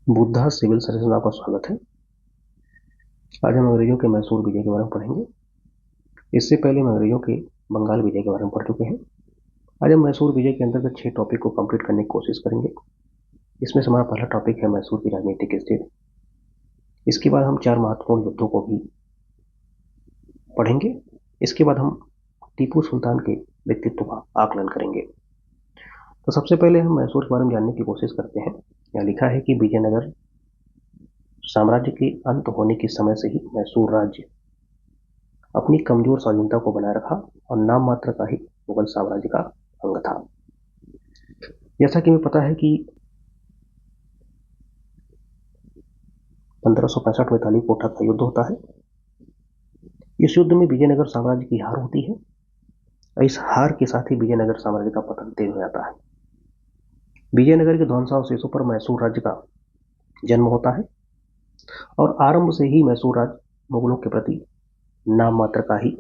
Buddha civil service में आपका स्वागत है। आज हम अंग्रेजों के मैसूर विजय के बारे में पढ़ेंगे। इससे पहले हम अंग्रेजों के बंगाल विजय के बारे में पढ़ चुके हैं। आज हम मैसूर विजय के अंतर्गत 6 टॉपिक को कंप्लीट करने की कोशिश करेंगे। इसमें से हमारा पहला टॉपिक है मैसूर की राजनीतिक स्थिति। इसके बाद हम 4 महत्वपूर्ण युद्धों को भी पढ़ेंगे। इसके बाद हम टीपू सुल्तान के व्यक्तित्व का आकलन करेंगे। तो सबसे पहले हम मैसूर के बारे में जानने की कोशिश करते हैं। यहाँ लिखा है कि विजयनगर साम्राज्य के अंत होने के समय से ही मैसूर राज्य अपनी कमजोर स्वाधीनता को बनाए रखा और नाम मात्र का ही मुगल साम्राज्य का अंग था। जैसा कि हमें पता है कि 1565 में तालीकोटा का युद्ध होता है। इस युद्ध में विजयनगर साम्राज्य की हार होती है और इस हार के साथ ही विजयनगर साम्राज्य का पतन तेज हो जाता है। विजयनगर के ध्वंसावशेषों पर मैसूर राज्य का जन्म होता है और आरंभ से ही मैसूर राज्य मुगलों के प्रति नाम मात्र का ही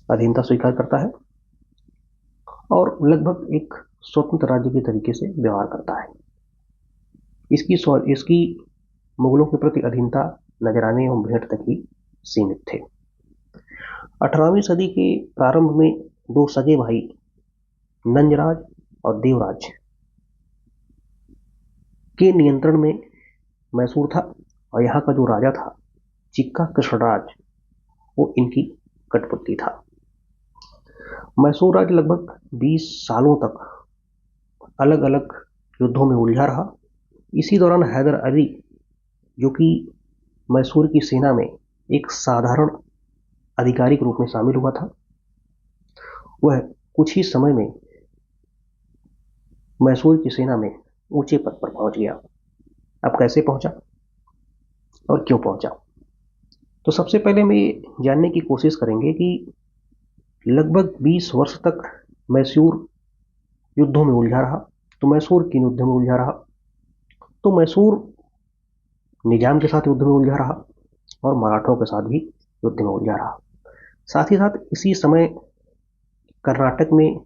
अधीनता स्वीकार करता है और लगभग एक स्वतंत्र राज्य के तरीके से व्यवहार करता है। इसकी मुगलों के प्रति अधीनता नजराने एवं भेंट तक ही सीमित थे। 18वीं सदी के प्रारंभ में 2 सगे भाई नंजराज और देवराज के नियंत्रण में मैसूर था और यहाँ का जो राजा था चिक्का कृष्णराज, वो इनकी कठपुतली था। मैसूर राज्य लगभग 20 सालों तक अलग अलग युद्धों में उलझा रहा। इसी दौरान हैदर अली, जो कि मैसूर की सेना में एक साधारण अधिकारी के रूप में शामिल हुआ था, वह कुछ ही समय में मैसूर की सेना में ऊंचे पद पर पहुंच गया। अब कैसे पहुंचा और क्यों पहुंचा, तो सबसे पहले हम ये जानने की कोशिश करेंगे कि लगभग 20 वर्ष तक मैसूर युद्धों में उलझा रहा। तो मैसूर किन युद्धों में उलझा रहा, तो मैसूर निजाम के साथ युद्ध में उलझा रहा और मराठों के साथ भी युद्ध में उलझा रहा। साथ ही साथ इसी समय कर्नाटक में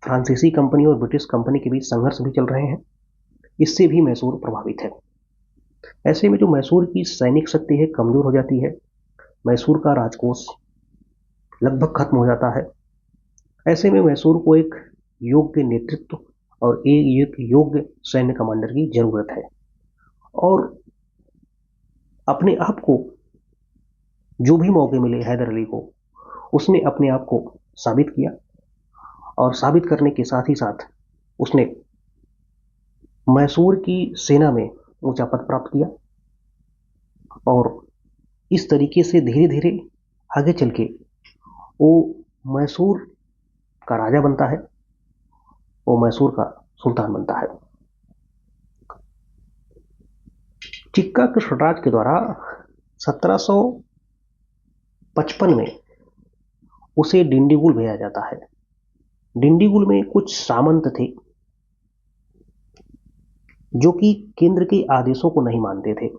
फ्रांसीसी कंपनी और ब्रिटिश कंपनी के बीच संघर्ष भी चल रहे हैं। इससे भी मैसूर प्रभावित है। ऐसे में जो मैसूर की सैनिक शक्ति है कमजोर हो जाती है, मैसूर का राजकोष लगभग खत्म हो जाता है। ऐसे में मैसूर को एक योग्य नेतृत्व और एक योग्य सैन्य कमांडर की जरूरत है और अपने आप को जो भी मौके मिले हैदर अली को, उसने अपने आप को साबित किया और साबित करने के साथ ही साथ उसने मैसूर की सेना में ऊंचा पद प्राप्त किया और इस तरीके से धीरे धीरे आगे चल के वो मैसूर का राजा बनता है, वो मैसूर का सुल्तान बनता है। चिक्का कृष्णराज के द्वारा 1755 में उसे डिंडीगुल भेजा जाता है। डिंडीगुल में कुछ सामंत थे जो कि केंद्र के आदेशों को नहीं मानते थे,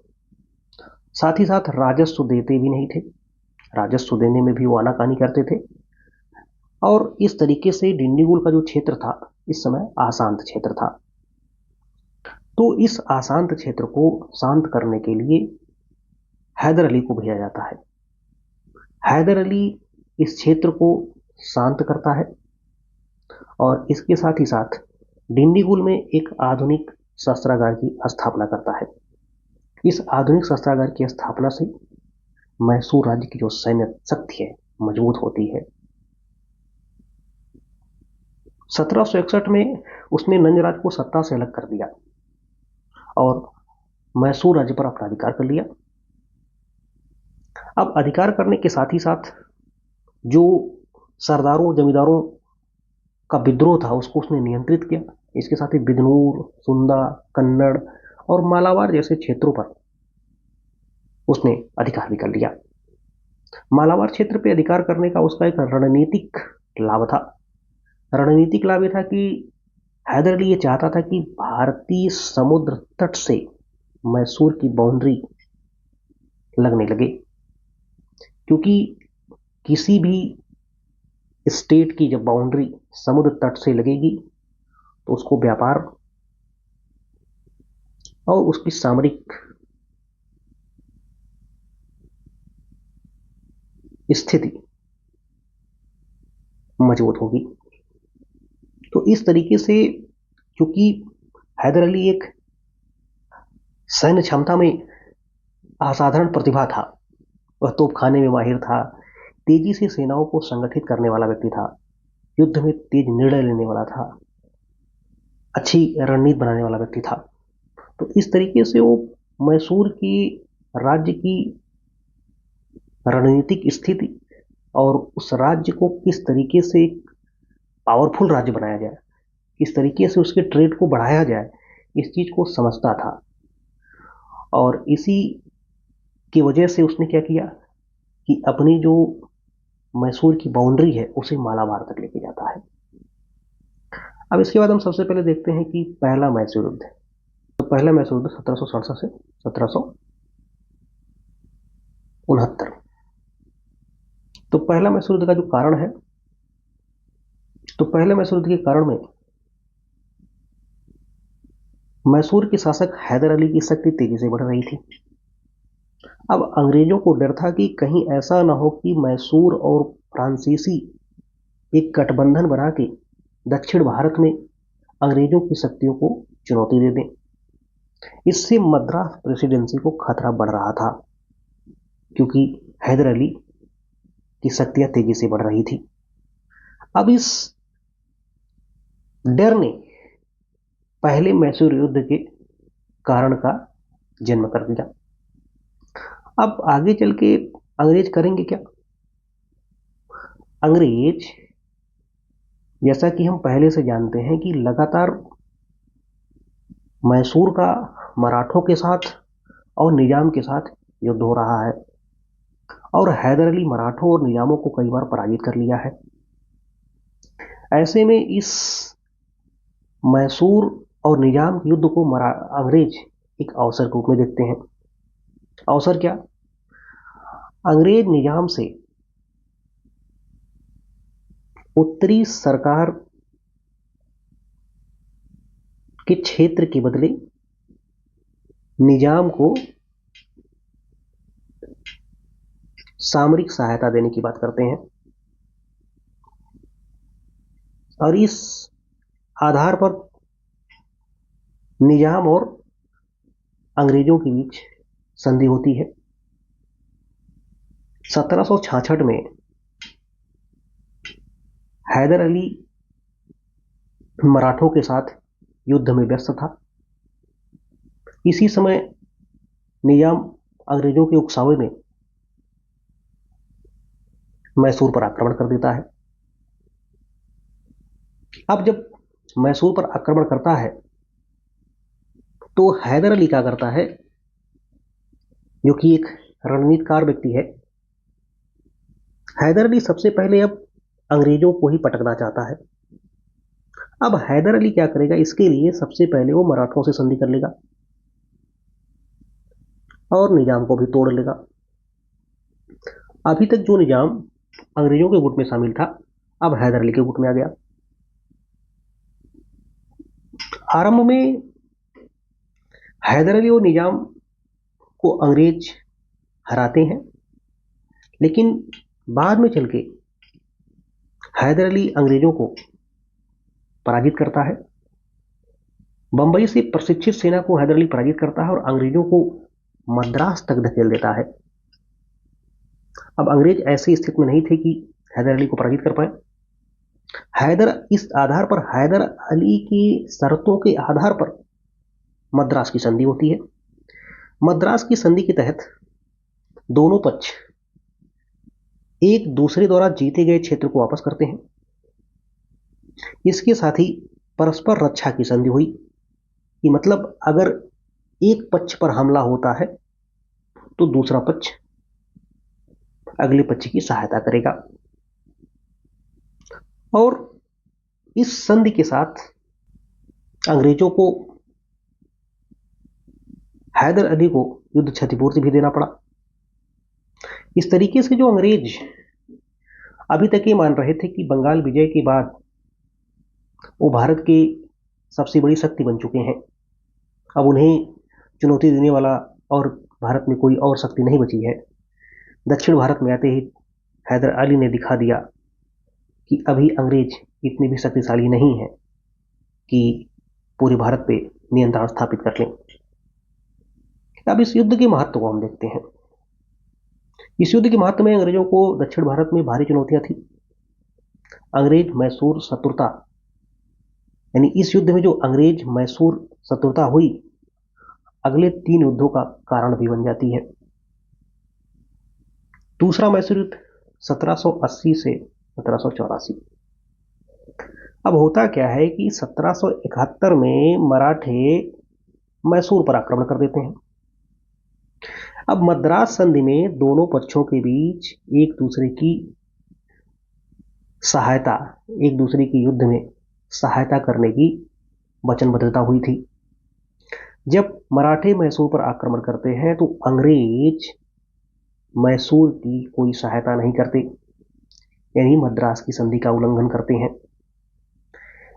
साथ ही साथ राजस्व देते भी नहीं थे। राजस्व देने में भी वो आनाकानी करते थे और इस तरीके से डिंडीगुल का जो क्षेत्र था इस समय अशांत क्षेत्र था। तो इस अशांत क्षेत्र को शांत करने के लिए हैदर अली को भेजा जाता है। हैदर अली इस क्षेत्र को शांत करता है और इसके साथ ही साथ डिंडीगुल में एक आधुनिक शस्त्रागार की स्थापना करता है। इस आधुनिक शस्त्रागार की स्थापना से मैसूर राज्य की जो सैन्य शक्ति है मजबूत होती है। 1761 में उसने नंजराज को सत्ता से अलग कर दिया और मैसूर राज्य पर अपना अधिकार कर लिया। अब अधिकार करने के साथ ही साथ जो सरदारों जमींदारों का विद्रोह था उसको उसने नियंत्रित किया। इसके साथ ही बिजनौर, सुंदा, कन्नड़ और मालाबार जैसे क्षेत्रों पर उसने अधिकार भी कर लिया। मालाबार क्षेत्र पर अधिकार करने का उसका एक रणनीतिक लाभ था। रणनीतिक लाभ यह था कि हैदर अली ये चाहता था कि भारतीय समुद्र तट से मैसूर की बाउंड्री लगने लगे, क्योंकि किसी भी स्टेट की जब बाउंड्री समुद्र तट से लगेगी तो उसको व्यापार और उसकी सामरिक स्थिति मजबूत होगी। तो इस तरीके से, क्योंकि हैदर अली एक सैन्य क्षमता में असाधारण प्रतिभा था, वह तोपखाने में माहिर था, तेजी से सेनाओं को संगठित करने वाला व्यक्ति था, युद्ध में तेज निर्णय लेने वाला था, अच्छी रणनीति बनाने वाला व्यक्ति था। तो इस तरीके से वो मैसूर की राज्य की रणनीतिक स्थिति और उस राज्य को किस तरीके से एक पावरफुल राज्य बनाया जाए, किस तरीके से उसके ट्रेड को बढ़ाया जाए, इस चीज को समझता था। और इसी की वजह से उसने क्या किया कि अपनी जो मैसूर की बाउंड्री है उसे मालाबार तक लेके जाता है। अब इसके बाद हम सबसे पहले देखते हैं कि पहला मैसूर युद्ध। तो पहला मैसूर युद्ध 1767 से 1769। तो पहला मैसूर युद्ध का जो कारण है, तो पहले मैसूर युद्ध के कारण में मैसूर के शासक हैदर अली की शक्ति तेजी से बढ़ रही थी। अब अंग्रेजों को डर था कि कहीं ऐसा ना हो कि मैसूर और फ्रांसीसी एक गठबंधन बना के दक्षिण भारत में अंग्रेजों की शक्तियों को चुनौती दे दें। इससे मद्रास प्रेसिडेंसी को खतरा बढ़ रहा था, क्योंकि हैदर अली की शक्तियां तेजी से बढ़ रही थी। अब इस डर ने पहले मैसूर युद्ध के कारण का जन्म कर दिया। अब आगे चल के अंग्रेज करेंगे क्या? अंग्रेज, जैसा कि हम पहले से जानते हैं कि लगातार मैसूर का मराठों के साथ और निजाम के साथ युद्ध हो रहा है, और हैदर अली मराठों और निजामों को कई बार पराजित कर लिया है। ऐसे में इस मैसूर और निजाम के युद्ध को अंग्रेज एक अवसर के रूप में देखते हैं। अवसर क्या? अंग्रेज निजाम से उत्तरी सरकार के क्षेत्र के बदले निजाम को सामरिक सहायता देने की बात करते हैं, और इस आधार पर निजाम और अंग्रेजों के बीच संधि होती है। 1766 में हैदर अली मराठों के साथ युद्ध में व्यस्त था। इसी समय निजाम अंग्रेजों के उकसावे में मैसूर पर आक्रमण कर देता है। अब जब मैसूर पर आक्रमण करता है तो हैदर अली क्या करता है, जो कि एक रणनीतिकार व्यक्ति है, हैदर अली सबसे पहले अब अंग्रेजों को ही पटकना चाहता है। अब हैदर अली क्या करेगा, इसके लिए सबसे पहले वो मराठों से संधि कर लेगा और निजाम को भी तोड़ लेगा। अभी तक जो निजाम अंग्रेजों के गुट में शामिल था, अब हैदर अली के गुट में आ गया। आरंभ में हैदर अली और निजाम को अंग्रेज हराते हैं, लेकिन बाद में चल के हैदर अली अंग्रेजों को पराजित करता है। बंबई से प्रशिक्षित सेना को हैदर अली पराजित करता है और अंग्रेजों को मद्रास तक धकेल देता है। अब अंग्रेज ऐसी स्थिति में नहीं थे कि हैदर अली को पराजित कर पाए। इस आधार पर हैदर अली की शर्तों के आधार पर मद्रास की संधि होती है। मद्रास की संधि के तहत दोनों पक्ष एक दूसरे द्वारा जीते गए क्षेत्र को वापस करते हैं। इसके साथ ही परस्पर रक्षा की संधि हुई, कि मतलब अगर एक पक्ष पर हमला होता है तो दूसरा पक्ष अगले पक्ष की सहायता करेगा। और इस संधि के साथ अंग्रेजों को हैदर अली को युद्ध क्षतिपूर्ति भी देना पड़ा। इस तरीके से जो अंग्रेज अभी तक ये मान रहे थे कि बंगाल विजय के बाद वो भारत की सबसे बड़ी शक्ति बन चुके हैं, अब उन्हें चुनौती देने वाला और भारत में कोई और शक्ति नहीं बची है। दक्षिण भारत में आते ही हैदर अली ने दिखा दिया कि अभी अंग्रेज इतने भी शक्तिशाली नहीं है कि पूरे भारत पे नियंत्रण स्थापित कर लें। अब इस युद्ध के महत्व को हम देखते हैं। इस युद्ध के महत्व में अंग्रेजों को दक्षिण भारत में भारी चुनौतियां थी। अंग्रेज मैसूर शत्रुता, यानी इस युद्ध में जो अंग्रेज मैसूर शत्रुता हुई, अगले 3 युद्धों का कारण भी बन जाती है। दूसरा मैसूर युद्ध 1780 से 1784। अब होता क्या है कि 1771 में मराठे मैसूर पर आक्रमण कर देते हैं। अब मद्रास संधि में दोनों पक्षों के बीच एक दूसरे की सहायता, एक दूसरे की युद्ध में सहायता करने की वचनबद्धता हुई थी। जब मराठे मैसूर पर आक्रमण करते हैं तो अंग्रेज मैसूर की कोई सहायता नहीं करते, यानी मद्रास की संधि का उल्लंघन करते हैं।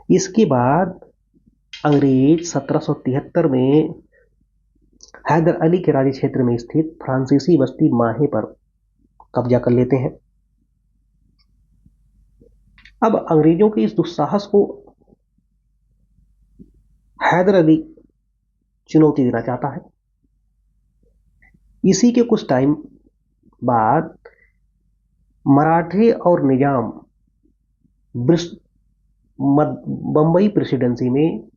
इसके बाद अंग्रेज 1773 में हैदर अली के राज्य क्षेत्र में स्थित फ्रांसीसी बस्ती माहे पर कब्जा कर लेते हैं। अब अंग्रेजों के इस दुस्साहस को हैदर अली चुनौती देना चाहता है। इसी के कुछ टाइम बाद मराठे और निजाम बंबई प्रेसिडेंसी में,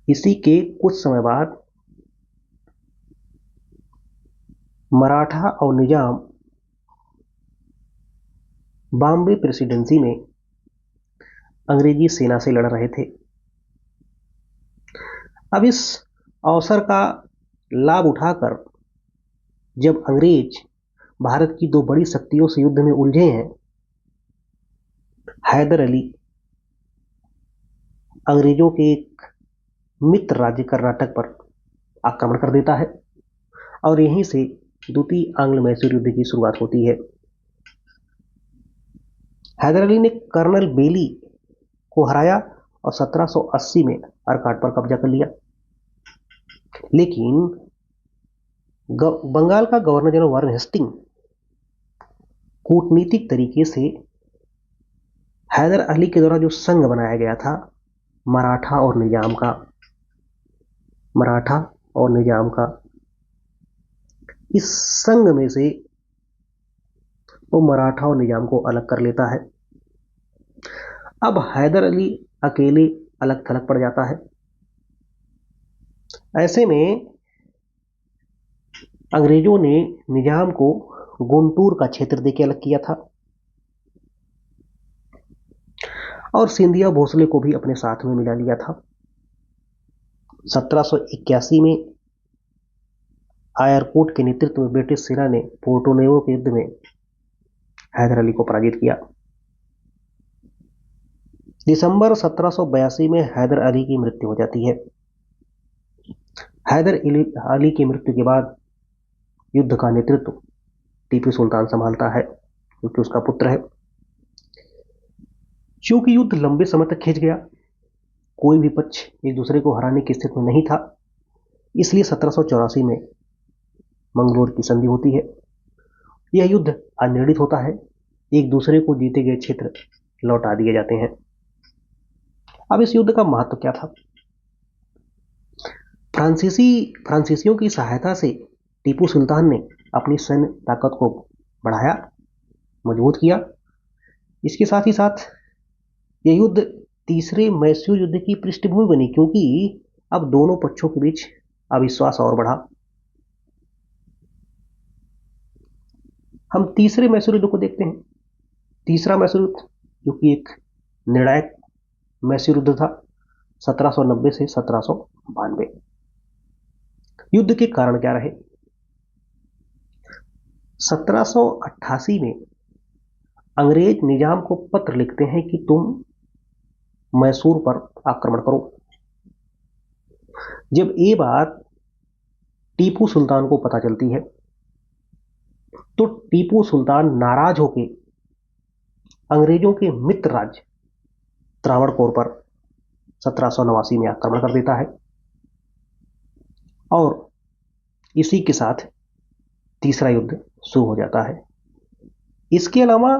इसी के कुछ समय बाद मराठा और निजाम बॉम्बे प्रेसिडेंसी में अंग्रेजी सेना से लड़ रहे थे। अब इस अवसर का लाभ उठाकर जब अंग्रेज भारत की 2 बड़ी शक्तियों से युद्ध में उलझे हैं, हैदर अली अंग्रेजों के एक मित्र राज्य कर्नाटक पर आक्रमण कर देता है और यहीं से द्वितीय आंग्ल मैसूर युद्ध की शुरुआत होती है। हैदर अली ने कर्नल बेली को हराया और 1780 में अर्काट पर कब्जा कर लिया। लेकिन बंगाल का गवर्नर जनरल वारेन हेस्टिंग कूटनीतिक तरीके से हैदर अली के द्वारा जो संघ बनाया गया था मराठा और निजाम का, इस संघ में से वो मराठा और निजाम को अलग कर लेता है। अब हैदर अली अकेले अलग थलग पड़ जाता है। ऐसे में अंग्रेजों ने निजाम को गुंटूर का क्षेत्र देके अलग किया था और सिंधिया भोसले को भी अपने साथ में मिला लिया था। 1781 में आयरकोट के नेतृत्व में ब्रिटिश सेना ने पोर्टोनेवो के युद्ध में हैदर अली को पराजित किया। दिसंबर 1782 में हैदर अली की मृत्यु हो जाती है। हैदर अली की मृत्यु के बाद युद्ध का नेतृत्व टीपू सुल्तान संभालता है, क्योंकि उसका पुत्र है। चूंकि युद्ध लंबे समय तक खिंच गया, कोई भी पक्ष एक दूसरे को हराने की स्थिति में नहीं था, इसलिए 1784 में मंगलोर की संधि होती है। यह युद्ध अनिर्णित होता है, एक दूसरे को जीते गए क्षेत्र लौटा दिए जाते हैं। अब इस युद्ध का महत्व क्या था? फ्रांसीसियों की सहायता से टीपू सुल्तान ने अपनी सैन्य ताकत को बढ़ाया, मजबूत किया। इसके साथ ही साथ यह युद्ध तीसरे मैसूर युद्ध की पृष्ठभूमि बनी, क्योंकि अब दोनों पक्षों के बीच अविश्वास और बढ़ा। हम तीसरे मैसूर युद्ध को देखते हैं। तीसरा मैसूर युद्ध, जो कि एक निर्णायक मैसूर युद्ध था, 1790 से 1792। युद्ध के कारण क्या रहे? 1788 में अंग्रेज निजाम को पत्र लिखते हैं कि तुम मैसूर पर आक्रमण करो। जब ये बात टीपू सुल्तान को पता चलती है तो टीपू सुल्तान नाराज होकर अंग्रेजों के मित्र राज्य त्रावणकोर पर 1789 में आक्रमण कर देता है। और इसी के साथ तीसरा युद्ध शुरू हो जाता है। इसके अलावा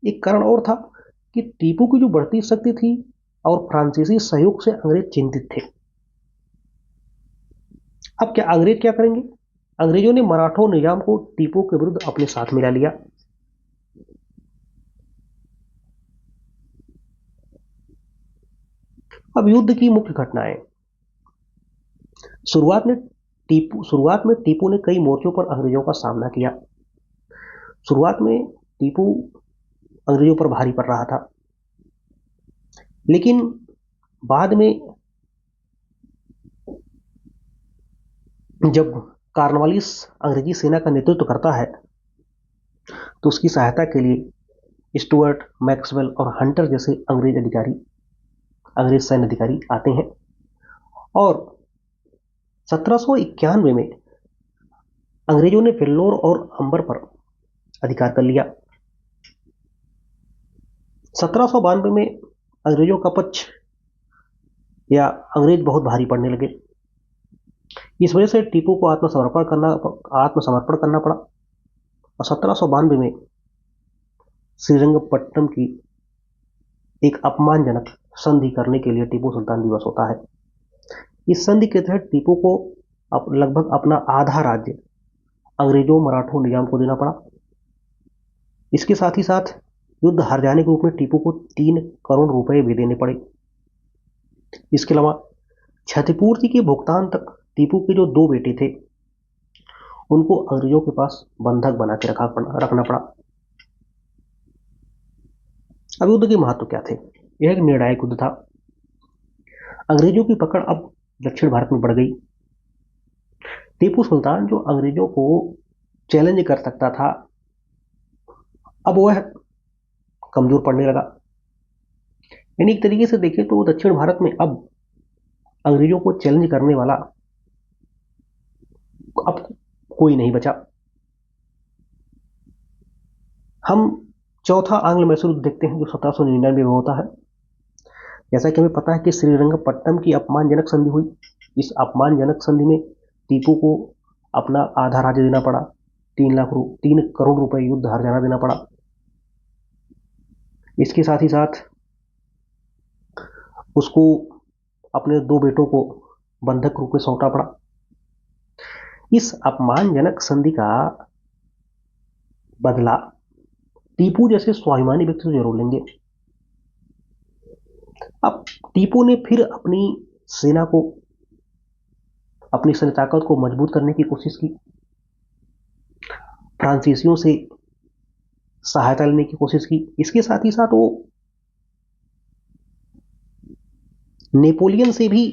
एक कारण और था कि टीपू की जो बढ़ती शक्ति थी और फ्रांसीसी सहयोग से अंग्रेज चिंतित थे। अब क्या अंग्रेज क्या करेंगे? अंग्रेजों ने मराठा निजाम को टीपू के विरुद्ध अपने साथ मिला लिया। अब युद्ध की मुख्य घटनाएं। शुरुआत में टीपू ने कई मोर्चों पर अंग्रेजों का सामना किया। शुरुआत में टीपू अंग्रेजों पर भारी पड़ रहा था, लेकिन बाद में जब कॉर्नवालिस अंग्रेजी सेना का नेतृत्व करता है तो उसकी सहायता के लिए स्टुअर्ट, मैक्सवेल और हंटर जैसे अंग्रेज सैन्य अधिकारी आते हैं और 1791 में अंग्रेजों ने वेल्लोर और अंबर पर अधिकार कर लिया। 1792 में अंग्रेजों का पक्ष या अंग्रेज बहुत भारी पड़ने लगे। इस वजह से टीपू को आत्मसमर्पण करना पड़ा और 1792 में श्रीरंगपट्टनम की एक अपमानजनक संधि करने के लिए टीपू सुल्तान दिवस होता है। इस संधि के तहत टीपू को लगभग अपना आधा राज्य अंग्रेजों मराठों निजाम को देना पड़ा। इसके साथ ही साथ युद्ध हार जाने के रूप में टीपू को 3 करोड़ रुपए भी देने पड़े। इसके अलावा क्षतिपूर्ति के भुगतान तक टीपू के जो 2 बेटे थे उनको अंग्रेजों के पास बंधक बना के रखना पड़ा। अब युद्ध के महत्व क्या थे? यह एक निर्णायक युद्ध था। अंग्रेजों की पकड़ अब दक्षिण भारत में बढ़ गई। टीपू सुल्तान जो अंग्रेजों को चैलेंज कर सकता था, अब वह कमजोर पड़ने लगा। यानी एक तरीके से देखें तो दक्षिण भारत में अब अंग्रेजों को चैलेंज करने वाला अब कोई नहीं बचा। हम चौथा आंग्ल मैसूर युद्ध देखते हैं जो 1799 में होता है। जैसा कि हमें पता है कि श्रीरंगपट्टनम की अपमानजनक संधि हुई। इस अपमानजनक संधि में टीपू को अपना आधा राज्य देना पड़ा, 3 करोड़ रुपए युद्ध हार जाना देना पड़ा। इसके साथ ही साथ उसको अपने 2 बेटों को बंधक रूप में सौंपना पड़ा। इस अपमानजनक संधि का बदला टीपू जैसे स्वाभिमानी व्यक्ति तो जरूर लेंगे। अब टीपू ने फिर अपनी सेना को, अपनी सैन्य ताकत को मजबूत करने की कोशिश की। फ्रांसीसियों से सहायता लेने की कोशिश की। इसके साथ ही साथ वो नेपोलियन से भी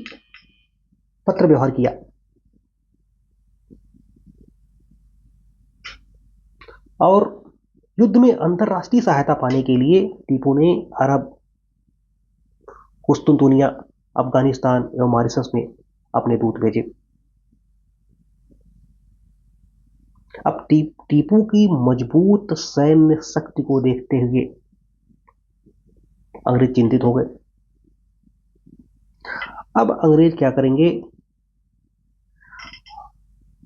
पत्र व्यवहार किया। और युद्ध में अंतरराष्ट्रीय सहायता पाने के लिए टीपू ने अरब, कुस्तुनतुनिया, अफगानिस्तान एवं मॉरिशस में अपने दूत भेजे। अब टीपू की मजबूत सैन्य शक्ति को देखते हुए अंग्रेज चिंतित हो गए। अब अंग्रेज क्या करेंगे?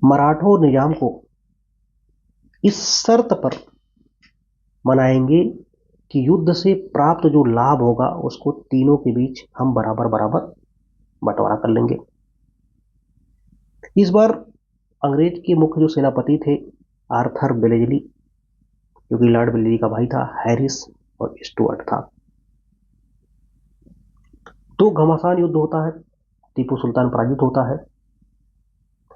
मराठा निजाम को इस शर्त पर मनाएंगे कि युद्ध से प्राप्त जो लाभ होगा उसको तीनों के बीच हम बराबर बराबर बंटवारा कर लेंगे। इस बार अंग्रेज के मुख्य जो सेनापति थे आर्थर बेलेजली, जो कि लॉर्ड बेलेजली का भाई था, हैरिस और स्टुअर्ट था। तो घमासान युद्ध होता है, टीपू सुल्तान पराजित होता है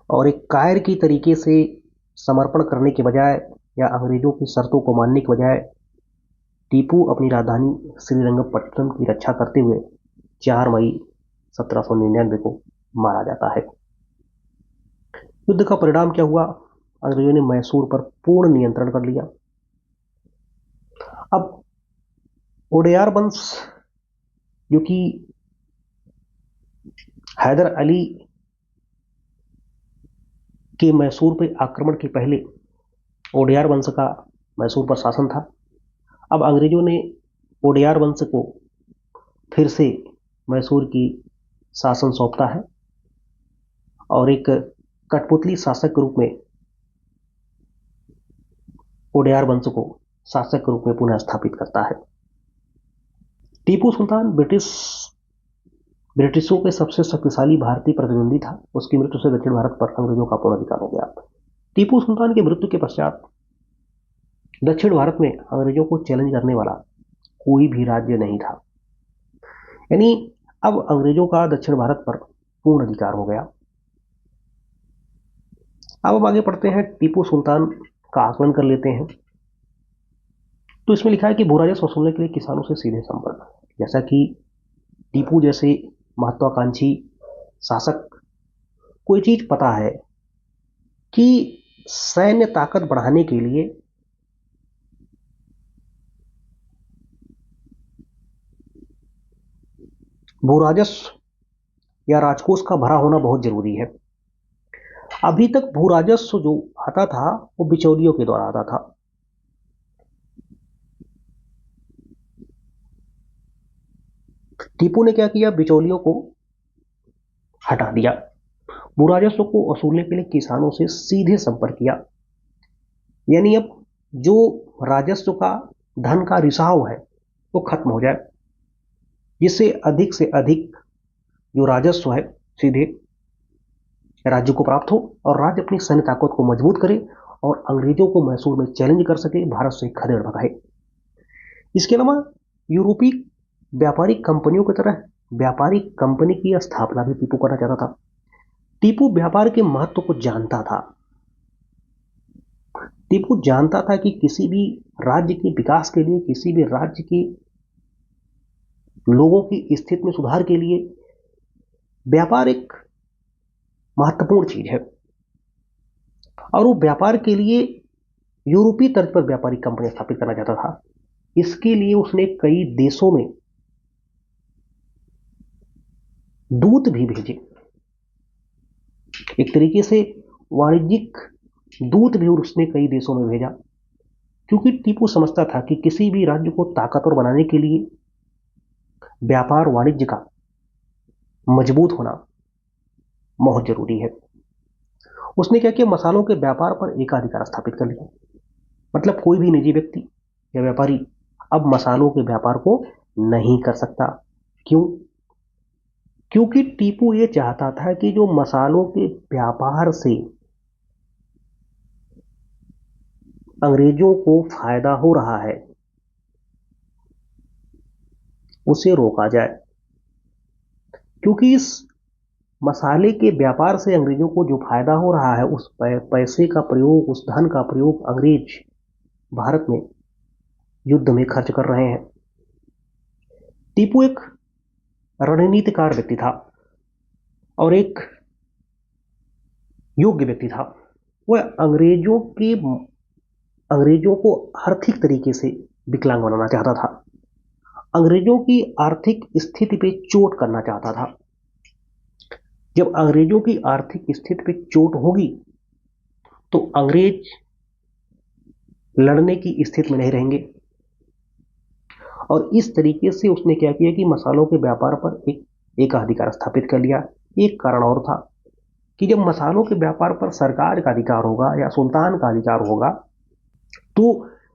और एक कायर की तरीके से समर्पण करने के बजाय या अंग्रेजों की शर्तों को मानने के बजाय टीपू अपनी राजधानी श्रीरंगपट्टनम की रक्षा करते हुए 4 मई 1799 को मारा जाता है। युद्ध का परिणाम क्या हुआ? अंग्रेजों ने मैसूर पर पूर्ण नियंत्रण कर लिया। अब ओडेयार वंश, जो कि हैदर अली के मैसूर पर आक्रमण के पहले ओडेयार वंश का मैसूर पर शासन था, अब अंग्रेजों ने ओडेयार वंश को फिर से मैसूर की शासन सौंपता है और एक कठपुतली शासक के रूप में ओडेयार वंश को शासक के रूप में पुनः स्थापित करता है। टीपू सुल्तान ब्रिटिशों के सबसे शक्तिशाली भारतीय प्रतिद्वंदी था। उसकी मृत्यु से दक्षिण भारत पर अंग्रेजों का पूर्ण अधिकार हो गया। टीपू सुल्तान की मृत्यु के पश्चात दक्षिण भारत में अंग्रेजों को चैलेंज करने वाला कोई भी राज्य नहीं था। यानी अब अंग्रेजों का दक्षिण भारत पर पूर्ण अधिकार हो गया। अब हम आगे पढ़ते हैं, टीपू सुल्तान का आकलन कर लेते हैं। तो इसमें लिखा है कि भू राजस्व वसूलने के लिए किसानों से सीधे संपर्क। जैसा कि टीपू जैसे महत्वाकांक्षी शासक को चीज पता है कि सैन्य ताकत बढ़ाने के लिए भू राजस्व या राजकोष का भरा होना बहुत जरूरी है। अभी तक भू राजस्व जो आता था वो बिचौलियों के द्वारा आता था। टीपू ने क्या किया, बिचौलियों को हटा दिया, भू राजस्व को वसूलने के लिए किसानों से सीधे संपर्क किया। यानी अब जो राजस्व का धन का रिसाव है वो खत्म हो जाए, जिससे अधिक से अधिक जो राजस्व है सीधे राज्य को प्राप्त हो और राज्य अपनी सैन्य ताकत को मजबूत करे और अंग्रेजों को मैसूर में चैलेंज कर सके, भारत से खदेड़ भगाए। इसके अलावा यूरोपीय व्यापारिक कंपनियों की तरह व्यापारिक कंपनी की स्थापना भी टीपू करना चाहता था। टीपू व्यापार के महत्व को जानता था। टीपू जानता था कि किसी भी राज्य के विकास के लिए, किसी भी राज्य के लोगों की स्थिति में सुधार के लिए व्यापार एक महत्वपूर्ण चीज है और वो व्यापार के लिए यूरोपीय तर्ज पर व्यापारिक कंपनी स्थापित करना चाहता था। इसके लिए उसने कई देशों में दूत भी भेजे। एक तरीके से वाणिज्यिक दूत भी उसने कई देशों में भेजा, क्योंकि टीपू समझता था कि किसी भी राज्य को ताकतवर बनाने के लिए व्यापार वाणिज्य का मजबूत होना बहुत जरूरी है। उसने क्या किया, मसालों के व्यापार पर एकाधिकार स्थापित कर लिया। मतलब कोई भी निजी व्यक्ति या व्यापारी अब मसालों के व्यापार को नहीं कर सकता। क्यों? क्योंकि टीपू ये चाहता था कि जो मसालों के व्यापार से अंग्रेजों को फायदा हो रहा है उसे रोका जाए, क्योंकि इस मसाले के व्यापार से अंग्रेजों को जो फायदा हो रहा है उस पैसे का प्रयोग, उस धन का प्रयोग अंग्रेज भारत में युद्ध में खर्च कर रहे हैं। टीपू एक रणनीतिकार व्यक्ति था और एक योग्य व्यक्ति था। वह अंग्रेजों को आर्थिक तरीके से विकलांग बनाना चाहता था, अंग्रेजों की आर्थिक स्थिति पे चोट करना चाहता था। जब अंग्रेजों की आर्थिक स्थिति पे चोट होगी तो अंग्रेज लड़ने की स्थिति में नहीं रहेंगे और इस तरीके से उसने क्या किया कि मसालों के व्यापार पर एक अधिकार स्थापित कर लिया। एक कारण और था कि जब मसालों के व्यापार पर सरकार का अधिकार होगा या सुल्तान का अधिकार होगा तो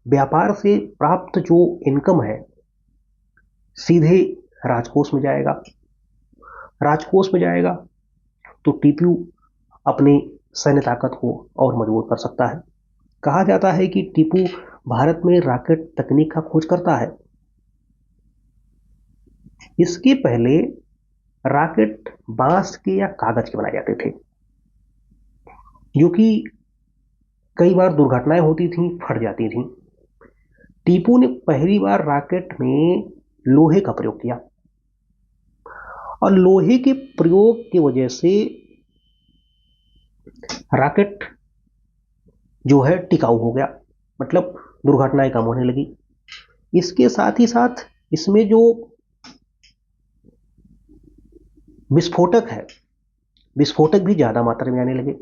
व्यापार से प्राप्त जो इनकम है सीधे राजकोष में जाएगा। राजकोष में जाएगा तो टीपू अपनी सैन्य ताकत को और मजबूत कर सकता है। कहा जाता है कि टीपू भारत में रॉकेट तकनीक का खोज करता है। इसके पहले रॉकेट बांस के या कागज के बनाए जाते थे, जो कि कई बार दुर्घटनाएं होती थीं, फट जाती थीं। टीपू ने पहली बार रॉकेट में लोहे का प्रयोग किया और लोहे के प्रयोग की वजह से रॉकेट जो है टिकाऊ हो गया, मतलब दुर्घटनाएं कम होने लगी। इसके साथ ही साथ इसमें जो विस्फोटक है, विस्फोटक भी ज्यादा मात्रा में आने लगे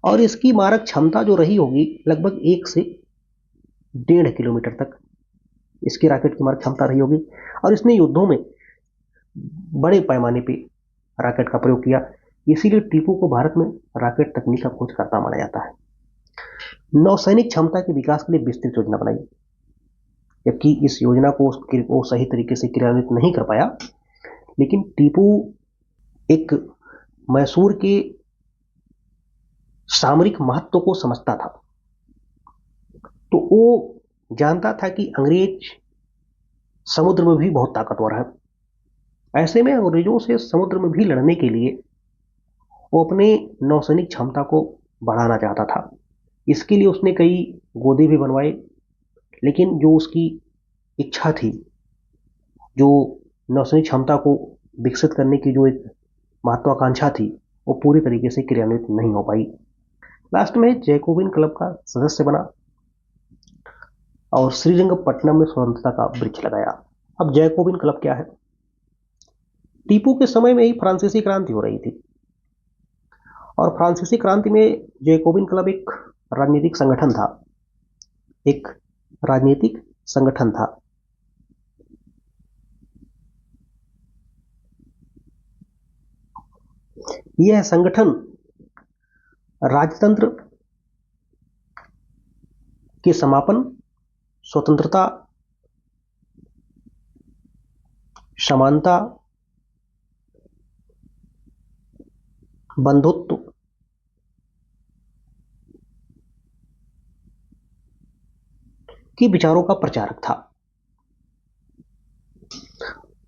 और इसकी मारक क्षमता जो रही होगी लगभग 1 से 1.5 किलोमीटर तक इसकी रॉकेट की मारक क्षमता रही होगी। और इसने युद्धों में बड़े पैमाने पे रॉकेट का प्रयोग किया। इसीलिए टीपू को भारत में रॉकेट तकनीक का खोजकर्ता माना जाता है। नौसैनिक क्षमता के विकास के लिए विस्तृत योजना बनाई, जबकि इस योजना को वो सही तरीके से क्रियान्वित नहीं कर पाया, लेकिन टीपू एक मैसूर के सामरिक महत्व को समझता था। तो वो जानता था कि अंग्रेज समुद्र में भी बहुत ताकतवर है। ऐसे में अंग्रेजों से समुद्र में भी लड़ने के लिए वो अपने नौसैनिक क्षमता को बढ़ाना चाहता था। इसके लिए उसने कई गोदे भी बनवाए, लेकिन जो उसकी इच्छा थी, जो नौसैनिक क्षमता को विकसित करने की जो एक महत्वाकांक्षा थी, वो पूरी तरीके से क्रियान्वित नहीं हो पाई। लास्ट में जैकोबिन क्लब का सदस्य बना और श्रीरंगपट्टनम में स्वतंत्रता का वृक्ष लगाया। अब जैकोबिन क्लब क्या है? टीपू के समय में ही फ्रांसीसी क्रांति हो रही थी, और फ्रांसीसी क्रांति में जैकोबिन क्लब एक राजनीतिक संगठन था। एक राजनीतिक संगठन था। यह संगठन राजतंत्र के समापन, स्वतंत्रता, समानता, बंधुत्व के विचारों का प्रचारक था।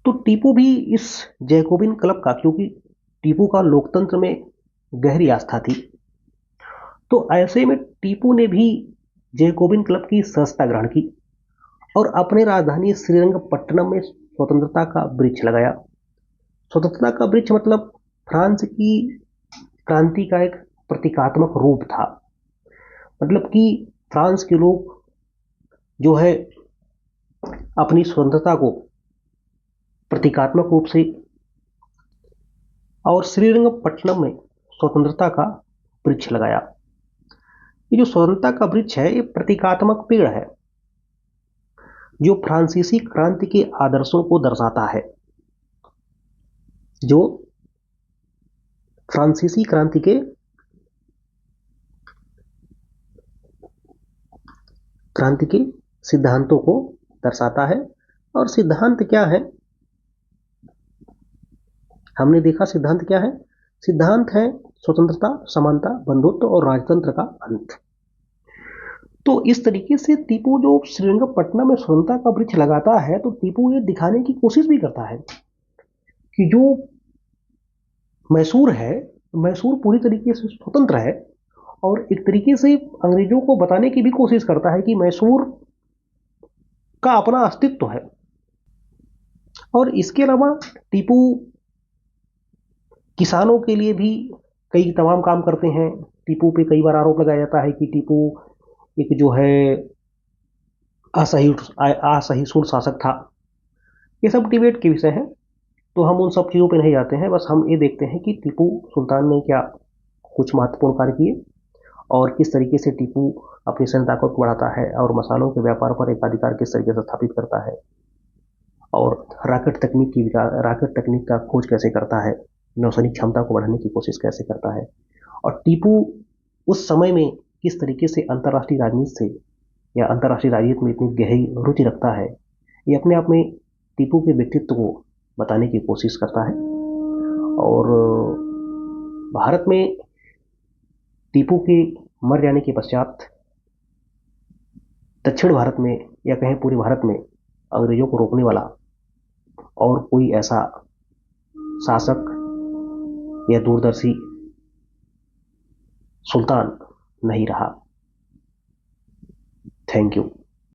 तो टीपू भी इस जैकोबिन क्लब का, क्योंकि टीपू का लोकतंत्र में गहरी आस्था थी, तो ऐसे में टीपू ने भी जैकोबिन क्लब की सदस्यता ग्रहण की और अपने राजधानी श्रीरंगपट्टनम में स्वतंत्रता का वृक्ष लगाया। स्वतंत्रता का वृक्ष मतलब फ्रांस की क्रांति का एक प्रतीकात्मक रूप था। मतलब कि फ्रांस के लोग जो है अपनी स्वतंत्रता को प्रतीकात्मक रूप से, और श्रीरंगपट्टनम में स्वतंत्रता का वृक्ष लगाया। ये जो स्वतंत्रता का वृक्ष है, ये प्रतीकात्मक पेड़ है जो फ्रांसीसी क्रांति के आदर्शों को दर्शाता है, जो फ्रांसीसी क्रांति के सिद्धांतों को दर्शाता है। और सिद्धांत क्या है? हमने देखा सिद्धांत क्या है। सिद्धांत है स्वतंत्रता, समानता, बंधुत्व और राजतंत्र का अंत। तो इस तरीके से टीपू जो श्रीरंगपट्टनम में स्वतंत्रता का वृक्ष लगाता है, तो टीपू ये दिखाने की कोशिश भी करता है कि जो मैसूर है, मैसूर पूरी तरीके से स्वतंत्र है, और एक तरीके से अंग्रेजों को बताने की भी कोशिश करता है कि मैसूर का अपना अस्तित्व है। और इसके अलावा टीपू किसानों के लिए भी कई तमाम काम करते हैं। टीपू पे कई बार आरोप लगाया जाता है कि टीपू एक जो है असहिष्णु शासक था। ये सब डिबेट के विषय हैं, तो हम उन सब चीज़ों पे नहीं जाते हैं। बस हम ये देखते हैं कि टीपू सुल्तान ने क्या कुछ महत्वपूर्ण कार्य किए और किस तरीके से टीपू अपनी सैन्य ताकत को बढ़ाता है और मसालों के व्यापार पर एकाधिकार किस तरीके से स्थापित करता है, और रॉकेट तकनीक का खोज कैसे करता है, नौसैनिक क्षमता को बढ़ाने की कोशिश कैसे करता है, और टीपू उस समय में किस तरीके से अंतर्राष्ट्रीय राजनीति से या अंतर्राष्ट्रीय राजनीति में इतनी गहरी रुचि रखता है, ये अपने आप में टीपू के व्यक्तित्व को बताने की कोशिश करता है। और भारत में टीपू के मर जाने के पश्चात दक्षिण भारत में या कहें पूरे भारत में अंग्रेजों को रोकने वाला और कोई ऐसा शासक या दूरदर्शी सुल्तान नहीं रहा। Thank you.